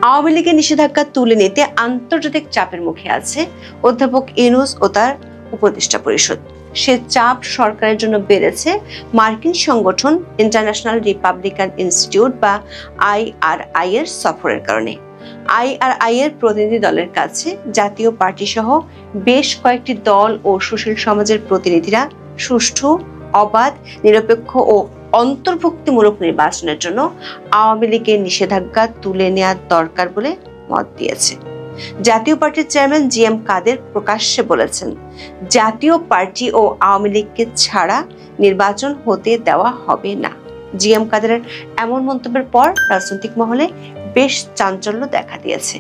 আওয়ামী লীগের নিষেধাজ্ঞা তুলে নিতে আন্তর্জাতিক চাপের মুখে আছে অধ্যাপক ইউনূস ও তার উপদেষ্টা পরিষদ। সে চাপ সরকারের জন্য বেড়েছে মার্কিন সংগঠন ইন্টারন্যাশনাল রিপাবলিকান ইনস্টিটিউট বা IRI এর সফরের কারণে। IRI এর প্রতিনিধি দলের কাছে জাতীয় পার্টি সহ বেশ কয়েকটি দল ও সুশীল সমাজের প্রতিনিধিরা সুষ্ঠু, অবাধ, নিরপেক্ষ ও অন্তর্ভুক্তিমূলক নির্বাচনের জন্য আওয়ামী লীগের নিষেধাজ্ঞা তুলে নেওয়া দরকার বলে মত দিয়েছে। জাতীয় পার্টির চেয়ারম্যান GM কাদের প্রকাশ্যে বলেছেন, জাতীয় পার্টি ও আওয়ামী লীগকে ছাড়া নির্বাচন হতে দেওয়া হবে না। GM কাদেরের এমন মন্তব্যের পর রাজনৈতিক মহলে বেশ চাঞ্চল্য দেখা দিয়েছে।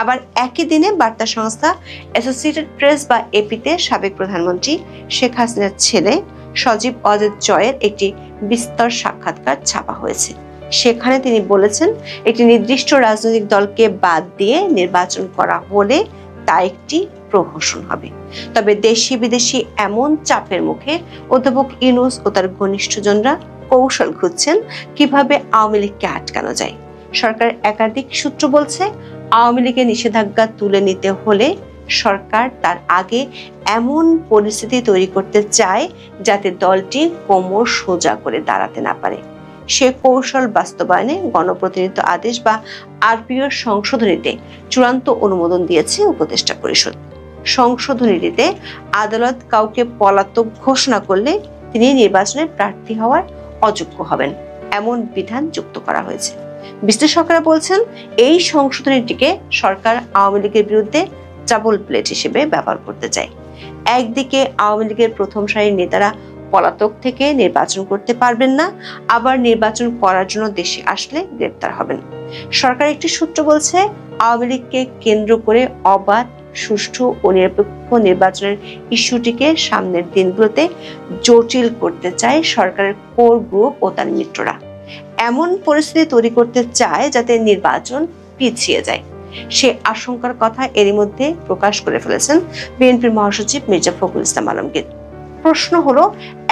আবার একই দিনে বার্তা সংস্থা অ্যাসোসিয়েটেড প্রেস বা এপিতে সাবেক প্রধানমন্ত্রী শেখ হাসিনার ছেলে সজীব ওয়াজেদ জয়ের একটি বিস্তর সাক্ষাৎকার ছাপা হয়েছে। সেখানে তিনি বলেছেন, একটি নির্দিষ্ট রাজনৈতিক দলকে বাদ দিয়ে নির্বাচন করা হলে তা একটি প্রহসন হবে। তবে দেশি বিদেশি এমন চাপের মুখে অধ্যাপক ইউনূস ও তার ঘনিষ্ঠজনরা কৌশল খুঁজছেন কিভাবে আওয়ামী লীগকে আটকানো যায়। সরকার একাধিক সূত্র বলছে, আওয়ামী লীগের নিষেধাজ্ঞা তুলে নিতে হলে সরকার তার আগে এমন পরিস্থিতি তৈরি করতে চায় যাতে দলটি কোমর সোজা করে দাঁড়াতে না পারে। সে কৌশল বাস্তবায়নে গণপ্রতিনিধিত্ব আদেশ বা RPO সংশোধনীতে চূড়ান্ত অনুমোদন দিয়েছে উপদেষ্টা পরিষদ। সংশোধনীটিতে আদালত কাউকে পলাতক ঘোষণা করলে তিনি নির্বাচনে প্রার্থী হওয়ার অযোগ্য হবেন, এমন বিধান যুক্ত করা হয়েছে। বিশ্লেষকরা বলছেন, এই সংশোধনীটিকে সরকার আওয়ামী লীগের বিরুদ্ধে ডাবল প্লেট হিসেবে ব্যবহার করতে চায়। একদিকে আওয়ামী লীগের প্রথম সারির নেতারা পলাতক থেকে নির্বাচন করতে পারবেন না, আবার নির্বাচন করার জন্য দেশে আসলে গ্রেপ্তার হবেন। সরকার একটি সূত্র বলছে, আওয়ামী লীগকে কেন্দ্র করে অবাধ, সুষ্ঠু ও নিরপেক্ষ নির্বাচনের ইস্যুটিকে সামনের দিনগুলোতে জটিল করতে চায় সরকারের কোর গ্রুপ ও তার মিত্ররা। এমন পরিস্থিতি তৈরি করতে চায় যাতে নির্বাচন পিছিয়ে যায়। সে আশঙ্কার কথা এরই মধ্যে প্রকাশ করে ফেলেছেন বিএনপির মহাসচিব মির্জা ফখরুল ইসলাম আলমগীর। প্রশ্ন হলো,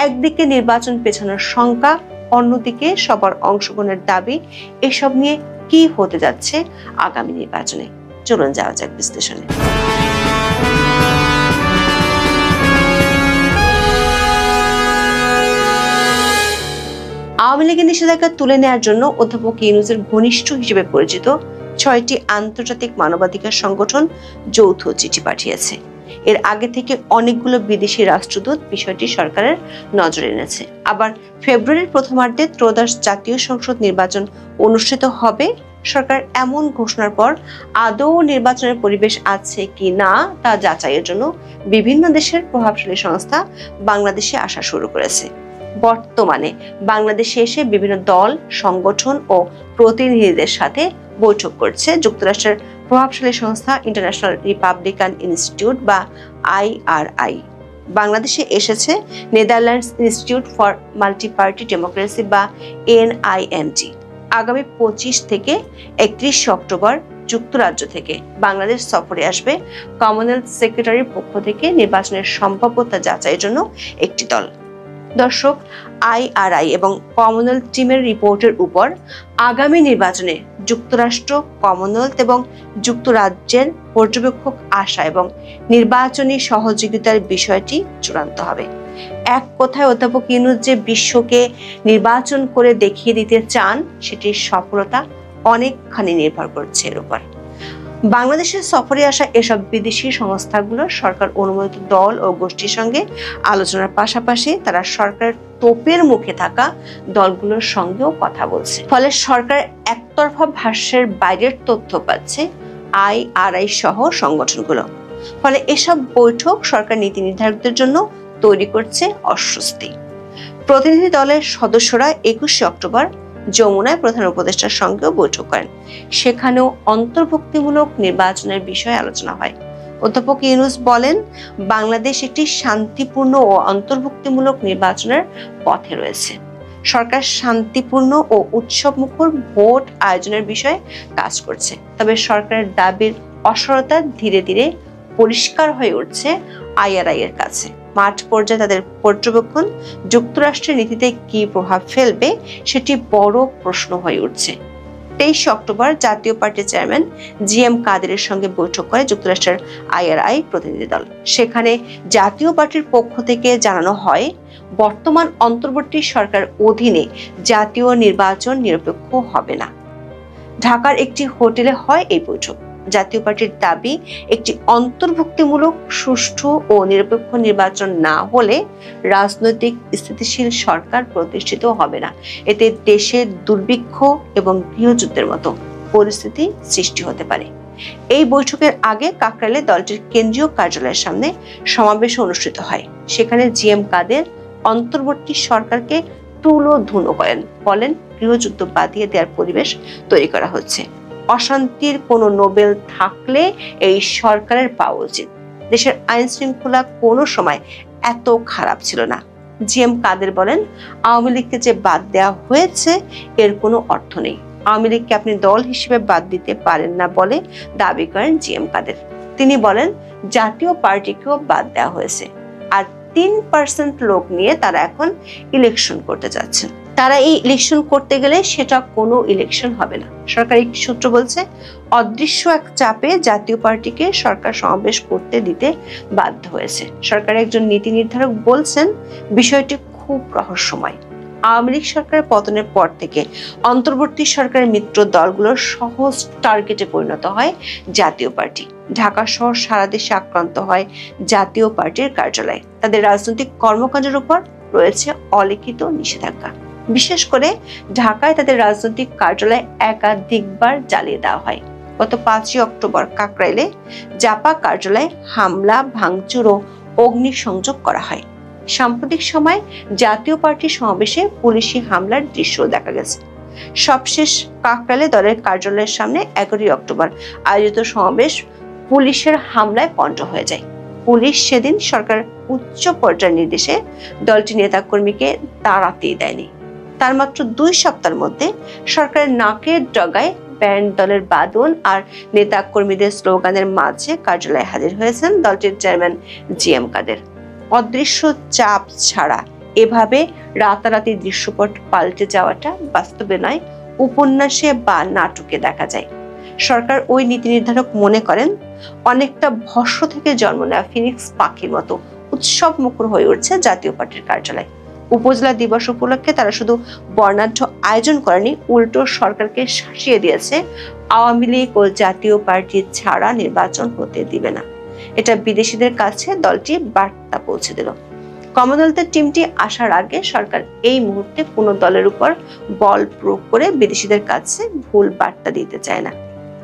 একদিকে নির্বাচন পেছানোর শঙ্কা, অন্যদিকে সবার অংশগ্রহণের দাবি, এসব নিয়ে কি হতে যাচ্ছে আগামী নির্বাচনে। চলুন যাওয়া যাক বিশ্লেষণে। আওয়ামী লীগের নিষেধাজ্ঞা তুলে নেওয়ার জন্য অধ্যাপক ইউনূসের ঘনিষ্ঠ হিসেবে পরিচিত 6টি আন্তর্জাতিক মানবাধিকার সংগঠন যৌথ চিঠি পাঠিয়েছে। এর আগে থেকে অনেকগুলো বিদেশি রাষ্ট্রদূত বিষয়টি সরকারের নজরে এনেছে। আবার ফেব্রুয়ারির প্রথমার্ধে ত্রয়োদশ জাতীয় সংসদ নির্বাচন অনুষ্ঠিত হবে। সরকার এমন ঘোষণার পর আদৌ নির্বাচনের পরিবেশ আছে কি না তা যাচাইয়ের জন্য বিভিন্ন দেশের প্রভাবশালী সংস্থা বাংলাদেশে আসা শুরু করেছে। বর্তমানে বাংলাদেশে এসে বিভিন্ন দল, সংগঠন ও প্রতিনিধিদের সাথে বৈঠক করছে যুক্তরাষ্ট্রের প্রভাবশালী সংস্থা ইন্টারন্যাশনাল রিপাবলিকান ইনস্টিটিউট বা IRI। বাংলাদেশে এসেছে Netherlands institute for multi party democracy বা NIMD। আগামী 25 থেকে 31 অক্টোবর যুক্তরাজ্য থেকে বাংলাদেশ সফরে আসবে কমনওয়েলথ সেক্রেটারির পক্ষ থেকে নির্বাচনের সম্ভাব্যতা যাচাইয়ের জন্য একটি দল। দর্শক, IRI এবং কমনওয়েলথ টিমের রিপোর্টের উপর আগামী নির্বাচনে যুক্তরাষ্ট্র, কমনওয়েলথ এবং যুক্তরাজ্যের পর্যবেক্ষক আসা এবং নির্বাচনী সহযোগিতার বিষয়টি চূড়ান্ত হবে। এক কথায় অধ্যাপক ইউনূস যে বিশ্বকে নির্বাচন করে দেখিয়ে দিতে চান, সেটির সফলতা অনেকখানি নির্ভর করছে এর উপর। বাংলাদেশের সফরে আসা এসব বিদেশি সংস্থাগুলোর সরকার অনুমোদিত দল ও গোষ্ঠীর সঙ্গে আলোচনার পাশাপাশি তারা সরকারের তোপের মুখে থাকা দলগুলোর সঙ্গেও কথা বলছে। ফলে সরকার একতরফা ভাষ্যের বাইরের তথ্য পাচ্ছে IRI সহ সংগঠনগুলো। ফলে এসব বৈঠক সরকার নীতি নির্ধারকদের জন্য তৈরি করছে অস্বস্তি। প্রতিনিধি দলের সদস্যরা 21 অক্টোবর যমুনায় প্রধান উপদেষ্টার সঙ্গেও বৈঠক করেন। সেখানেও অন্তর্ভুক্তিমূলক নির্বাচনের বিষয়ে আলোচনা হয়। অধ্যাপক ইউনূস বলেন, বাংলাদেশ একটি শান্তিপূর্ণ ও অন্তর্ভুক্তিমূলক নির্বাচনের পথে রয়েছে। সরকার শান্তিপূর্ণ ও উৎসবমুখর ভোট আয়োজনের বিষয়ে কাজ করছে। তবে সরকারের দাবির অসরতা ধীরে ধীরে পরিষ্কার হয়ে উঠছে IRI এর কাছে। মাঠ পর্যায়ে তাদের পর্যবেক্ষণ যুক্তরাষ্ট্রের নীতিতে কি প্রভাব ফেলবে সেটি বড় প্রশ্ন হয়ে উঠছে। 23 অক্টোবর জাতীয় পার্টির চেয়ারম্যান জিএম কাদেরের সঙ্গে বৈঠক করে যুক্তরাষ্ট্রের আইআরআই প্রতিনিধি দল। সেখানে জাতীয় পার্টির পক্ষ থেকে জানানো হয়, বর্তমান অন্তর্বর্তী সরকার অধীনে জাতীয় নির্বাচন নিরপেক্ষ হবে না। ঢাকার একটি হোটেলে হয় এই বৈঠক। জাতীয় পার্টির দাবি, একটি অন্তর্ভুক্তিমূলক, সুষ্ঠু ও নিরপেক্ষ নির্বাচন না হলে রাজনৈতিক স্থিতিশীল সরকার প্রতিষ্ঠিত হবে না। এতে দেশের দুর্ভিক্ষ এবং গৃহযুদ্ধের মতো পরিস্থিতি সৃষ্টি হতে পারে। এই বৈঠকের আগে কাকরাইলে দলটির কেন্দ্রীয় কার্যালয়ের সামনে সমাবেশ অনুষ্ঠিত হয়। সেখানে জিএম কাদের অন্তর্বর্তী সরকারকে তুলোধুনো করেন, বলেন গৃহযুদ্ধ বাঁধিয়ে দেওয়ার পরিবেশ তৈরি করা হচ্ছে। অশান্তির কোনো নোবেল থাকলে এই সরকারের পাওয়া উচিত। দেশের আইন শৃঙ্খলা কোনো সময় এত খারাপ ছিল না। জিএম কাদের বলেন, আওয়ামী লীগকে যে বাদ দেওয়া হয়েছে এর কোনো অর্থ নেই। আওয়ামী লীগকে আপনি দল হিসেবে বাদ দিতে পারেন না বলে দাবি করেন জিএম কাদের। তিনি বলেন, জাতীয় পার্টিকেও বাদ দেওয়া হয়েছে, আর 3% লোক নিয়ে তারা এখন ইলেকশন করতে যাচ্ছেন। তারা এই ইলেকশন করতে গেলে সেটা কোনো ইলেকশন হবে না। সরকারি সূত্র বলছে, অদৃশ্য এক চাপে জাতীয় পার্টিকে সরকার সমাবেশ করতে দিতে বাধ্য হয়েছে। সরকারের একজন নীতি নির্ধারক বলছেন, বিষয়টি খুব রহস্যময়। আওয়ামী লীগ সরকারের পতনের পর থেকে অন্তর্বর্তী সরকারের মিত্র দলগুলোর সহজ টার্গেটে পরিণত হয় জাতীয় পার্টি। ঢাকা সহ সারা দেশে আক্রান্ত হয় জাতীয় পার্টির কার্যালয়। তাদের রাজনৈতিক কর্মকাণ্ডের উপর রয়েছে অলিখিত নিষেধাজ্ঞা। বিশেষ করে ঢাকায় তাদের রাজনৈতিক কার্যালয় একাধিকবার জ্বালিয়ে দেওয়া হয়। গত 5 অক্টোবর কাকরাইলে জাপা কার্যালয়ে হামলা, ভাঙচুর ও অগ্নিসংযোগ করা হয়। সাম্প্রতিক সময় জাতীয় পার্টির সমাবেশে পুলিশি হামলার দৃশ্য দেখা গেছে। সবশেষ কাকরাইলে দলের কার্যালয়ের সামনে 11 অক্টোবর আয়োজিত সমাবেশ পুলিশের হামলায় পণ্ড হয়ে যায়। পুলিশ সেদিন সরকার উচ্চ পর্যায়ের নির্দেশে দলটি নেতাকর্মীকে দাঁড়াতেই দেয়নি। তার মাত্র 2 সপ্তাহের মধ্যে সরকারের নাকের ডগায় ব্যান্ড দলের বাদন আর নেতা কর্মীদের স্লোগানের মাঝে কার্যালয়ে হাজির হয়েছেন দলটির চেয়ারম্যান জিএম কাদের। অদৃশ্য চাপ ছাড়া এভাবে রাতারাতি দৃশ্যপট পাল্টে যাওয়াটা বাস্তবে নয়, উপন্যাসে বা নাটকে দেখা যায়। সরকার ওই নীতি নির্ধারক মনে করেন, অনেকটা ভস্ম থেকে জন্ম নেওয়া ফিনিক্স পাখির মতো উৎসব মুখর হয়ে উঠছে জাতীয় পার্টির কার্যালয়। উপজেলা দিবস উপলক্ষে তারা শুধু বর্ণাঢ্য আয়োজন করেনি, উল্টো সরকারকে শাসিয়ে দিয়েছে আওয়ামী লীগ ও জাতীয় পার্টি ছাড়া নির্বাচন হতে দিবে না। এটা বিদেশিদের কাছে দলটি বার্তা পৌঁছে দিল। কমনওয়েলথের টিমটি আসার আগে সরকার এই মুহূর্তে কোনো দলের উপর বল প্রয়োগ করে বিদেশিদের কাছে ভুল বার্তা দিতে চায় না।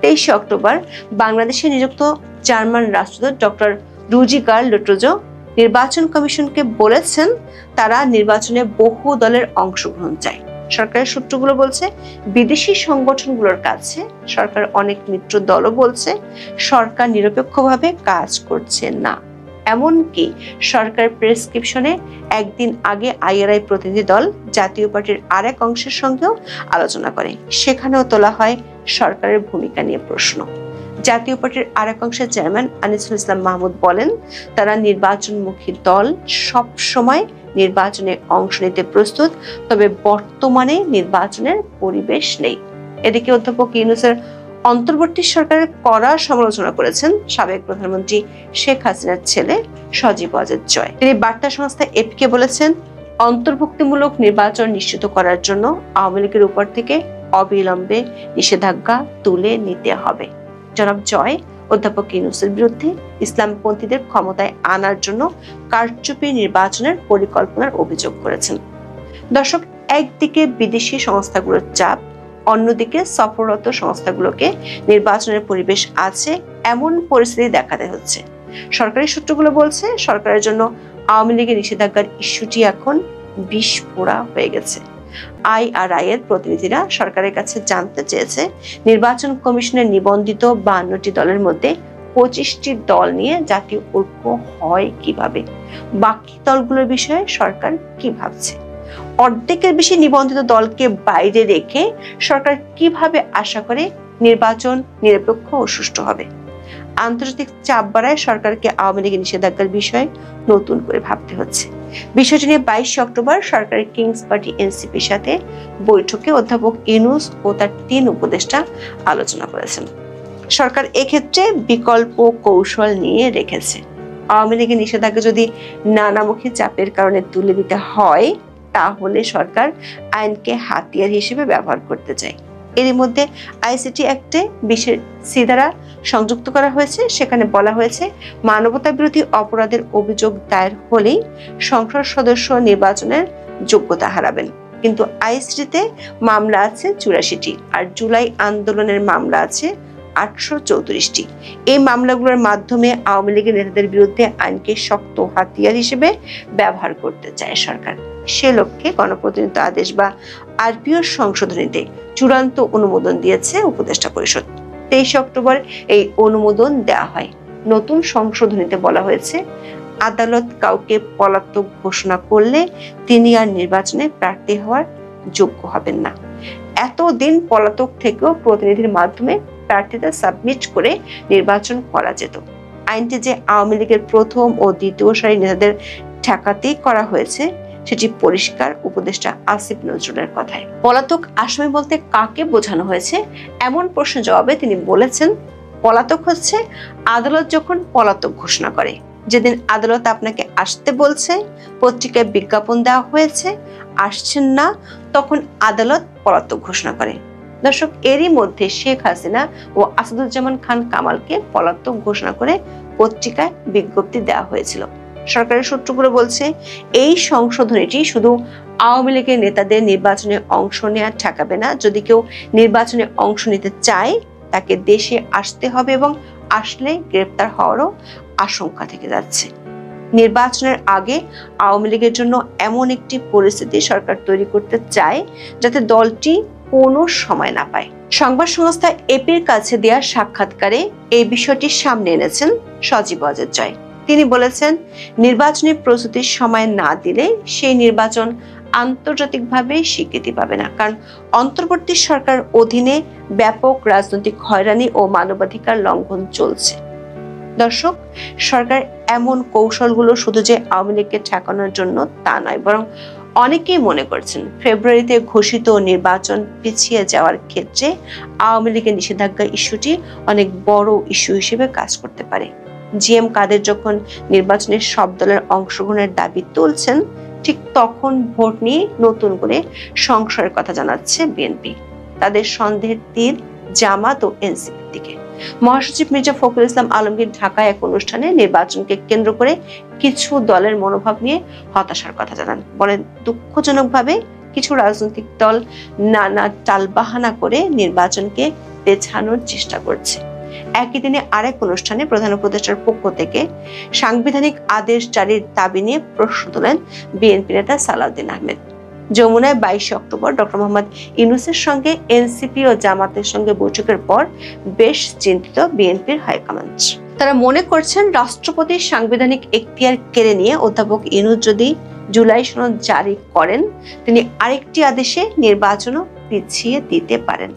23 অক্টোবর বাংলাদেশে নিযুক্ত জার্মান রাষ্ট্রদূত ডক্টর রুজিগার লুট্রোজো নির্বাচন কমিশনকে বলেছেন, তারা নির্বাচনে বহু দলের অংশগ্রহণ চায়। সরকারের সূত্রগুলো বলছে, বিদেশি সংগঠনগুলোর কাছে সরকার অনেক মিত্র দলও বলছে সরকার নিরপেক্ষভাবে কাজ করছে না। এমনকি সরকার প্রেসক্রিপশনে একদিন আগে আইআরআই প্রতিনিধি দল জাতীয় পার্টির আরেক অংশের সঙ্গেও আলোচনা করে। সেখানেও তোলা হয় সরকারের ভূমিকা নিয়ে প্রশ্ন। জাতীয় পার্টির আরেক অংশের চেয়ারম্যান আনিসুল ইসলাম মাহমুদ বলেন, তারা নির্বাচনমুখী দল, সব সময় নির্বাচনে অংশ নিতে প্রস্তুত, তবে বর্তমানে নির্বাচনের পরিবেশ নেই। এদিকে অধ্যাপক ইউনূসের অন্তর্বর্তী সরকারের কড়া সমালোচনা করেছেন সাবেক প্রধানমন্ত্রী শেখ হাসিনার ছেলে সজীব ওয়াজেদ জয়। তিনি বার্তা সংস্থা এপিকে বলেছেন, অন্তর্ভুক্তিমূলক নির্বাচন নিশ্চিত করার জন্য আওয়ামী লীগের উপর থেকে অবিলম্বে নিষেধাজ্ঞা তুলে নিতে হবে। জনাব জয় অধ্যাপক ইউনূসের বিরুদ্ধে ইসলামপন্থীদের ক্ষমতায় আনার জন্য কারচুপি নির্বাচনের পরিকল্পনার অভিযোগ করেছেন। দর্শক, একদিকে বিদেশি সংস্থাগুলোর চাপ, অন্যদিকে সফররত সংস্থাগুলোকে নির্বাচনের পরিবেশ আছে এমন পরিস্থিতি দেখাতে হচ্ছে। সরকারি সূত্রগুলো বলছে, সরকারের জন্য আওয়ামী লীগের নিষেধাজ্ঞার ইস্যুটি এখন বিষ পোড়া হয়ে গেছে। আইআরআই এর প্রতিনিধিরা সরকারের কাছে জানতে চেয়েছে, নির্বাচন কমিশনের নিবন্ধিত 52টি দলের মধ্যে 25টি দল নিয়ে জাতীয় ঐক্য হয় কিভাবে, বাকি দলগুলোর বিষয়ে সরকার কি ভাবছে, অর্ধেকের বেশি নিবন্ধিত দলকে বাইরে রেখে সরকার কিভাবে আশা করে নির্বাচন নিরপেক্ষ ও সুষ্ঠু হবে। আন্তর্জাতিক চাপ বাড়ায় সরকারকে আওয়ামী লীগের নিষেধাজ্ঞার বিষয়ে নতুন করে ভাবতে হচ্ছে। বিষয়টি নিয়ে 22 অক্টোবর সরকারের কিংস পার্টি এনসিপির সাথে বৈঠকে অধ্যাপক ইউনূস ও তার 3 উপদেষ্টা আলোচনা করেছেন। সরকার এক্ষেত্রে বিকল্প কৌশল নিয়ে রেখেছে। আওয়ামী লীগের নিষেধাজ্ঞা যদি নানামুখী চাপের কারণে তুলে দিতে হয়, তাহলে সরকার আইনকে হাতিয়ার হিসেবে ব্যবহার করতে চায়। এরই মধ্যে আইসিটি অ্যাক্টে 20C ধারা সংযুক্ত করা হয়েছে। সেখানে বলা হয়েছে, মানবতা বিরোধী অপরাধের অভিযোগ দায়ের হলেই সংসদ সদস্য নির্বাচনের যোগ্যতা হারাবেন। কিন্তু আইসিটিতে মামলা আছে 84টি, আর জুলাই আন্দোলনের মামলা আছে 834টি। এই মামলাগুলোর মাধ্যমে আওয়ামী লীগের নেতাদের বিরুদ্ধে আইনকে শক্ত হাতিয়ার হিসেবে ব্যবহার করতে চায় সরকার। সে লক্ষ্যে গণপ্রতিনিধিত্ব আদেশ বা আরপিও সংশোধনীতে চূড়ান্ত অনুমোদন দিয়েছে উপদেষ্টা পরিষদ। 23 অক্টোবর এই অনুমোদন দেওয়া হয়। নতুন সংশোধনীতে বলা হয়েছে, আদালত কাউকে পলাতক ঘোষণা করলে তিনি আর নির্বাচনে প্রার্থী হওয়ার যোগ্য হবেন না। এতদিন পলাতক থেকেও প্রতিনিধির মাধ্যমে প্রার্থিতা সাবমিট করে নির্বাচন করা যেত। আইনটি যে আওয়ামী লীগের প্রথম ও দ্বিতীয় সারির নেতাদের ঠেকাতেই করা হয়েছে, সেটি পরিষ্কার উপদেষ্টা আসিফ নজরুলের কথায়। পলাতক আসামি বলতে কাকে বোঝানো হয়েছে এমন প্রশ্নের জবাবে তিনি বলেছেন, পলাতক হচ্ছে আদালত যখন পলাতক ঘোষণা করে। যেদিন আদালত আপনাকে আসতে বলছে, পত্রিকায় বিজ্ঞাপন দেওয়া হয়েছে, আসছেন না, তখন আদালত পলাতক ঘোষণা করে। দর্শক, এরই মধ্যে শেখ হাসিনা ও আসাদুজ্জামান খান কামালকে পলাতক ঘোষণা করে পত্রিকায় বিজ্ঞপ্তি দেওয়া হয়েছিল। সরকারের সূত্রগুলো বলছে, এই সংশোধনীটি শুধু আওয়ামী লীগের নেতাদের নির্বাচনে অংশ নেওয়া ঠেকাবে না, যদি কেউ নির্বাচনে অংশ নিতে চায় তাকে দেশে আসতে হবে এবং আসলে গ্রেপ্তার হওয়ারও আশঙ্কা থেকে যাচ্ছে। নির্বাচনের আগে আওয়ামী লীগের জন্য এমন একটি পরিস্থিতি সরকার তৈরি করতে চায় যাতে দলটি কোনো সময় না পায়। সংবাদ সংস্থা এপির কাছে দেওয়া সাক্ষাৎকারে এই বিষয়টি সামনে এনেছেন সজীব ওয়াজেদ জয়। তিনি বলেছেন, নির্বাচনী প্রস্তুতির সময় না দিলে সেই নির্বাচন আন্তর্জাতিকভাবে স্বীকৃতি পাবে না, কারণ অন্তর্বর্তী সরকার অধীনে ব্যাপক রাজনৈতিক হয়রানি ও মানবাধিকার লঙ্ঘন চলছে। দর্শক, সরকার এমন কৌশলগুলো শুধু যে আওয়ামী লীগকে ঠেকানোর জন্য তা নয়, বরং অনেকেই মনে করছেন ফেব্রুয়ারিতে ঘোষিত নির্বাচন পিছিয়ে যাওয়ার ক্ষেত্রে আওয়ামী লীগের নিষেধাজ্ঞা ইস্যুটি অনেক বড় ইস্যু হিসেবে কাজ করতে পারে। জিএম কাদের যখন নির্বাচনের সব দলের অংশগ্রহণের দাবি তুলছেন, ঠিক তখন ভোট নিয়ে নতুন করে সংশয়ের কথা জানাচ্ছে বিএনপি। তাদের সন্দেহের তীর জামাত ও এনসিপির দিকে। মহাসচিব মির্জা ফখরুল ইসলাম আলমগীর ঢাকায় এক অনুষ্ঠানে নির্বাচনকে কেন্দ্র করে কিছু দলের মনোভাব নিয়ে হতাশার কথা জানান। বলেন, দুঃখজনকভাবে কিছু রাজনৈতিক দল নানা টালবাহানা করে নির্বাচনকে পেছানোর চেষ্টা করছে। একই দিনে আরেক অনুষ্ঠানে প্রধান উপদেষ্টার পক্ষ থেকে সাংবিধানিক আদেশ জারির দাবি নিয়ে প্রশ্ন তোলেন বিএনপি নেতা সালাউদ্দিন আহমেদ। যমুনায় 22 অক্টোবর ডক্টর মোহাম্মদ ইউনূসের সঙ্গে এনসিপি ও জামাতের সঙ্গে বৈঠকের পর বেশ চিন্তিত বিএনপির হাইকমান্ড। তারা মনে করছেন, রাষ্ট্রপতির সাংবিধানিক এখতিয়ার কেড়ে নিয়ে অধ্যাপক ইউনূস যদি জুলাই সনদ জারি করেন, তিনি আরেকটি আদেশে নির্বাচনও পিছিয়ে দিতে পারেন।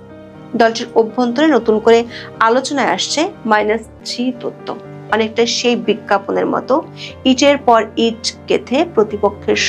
দলটির অভ্যন্তরে নতুন করে আলোচনায় আসছে -3 তত্ত্ব। অনেকটা সেই বিজ্ঞাপনের মতো ইটের পর ইট গেঁথে প্রতিপক্ষের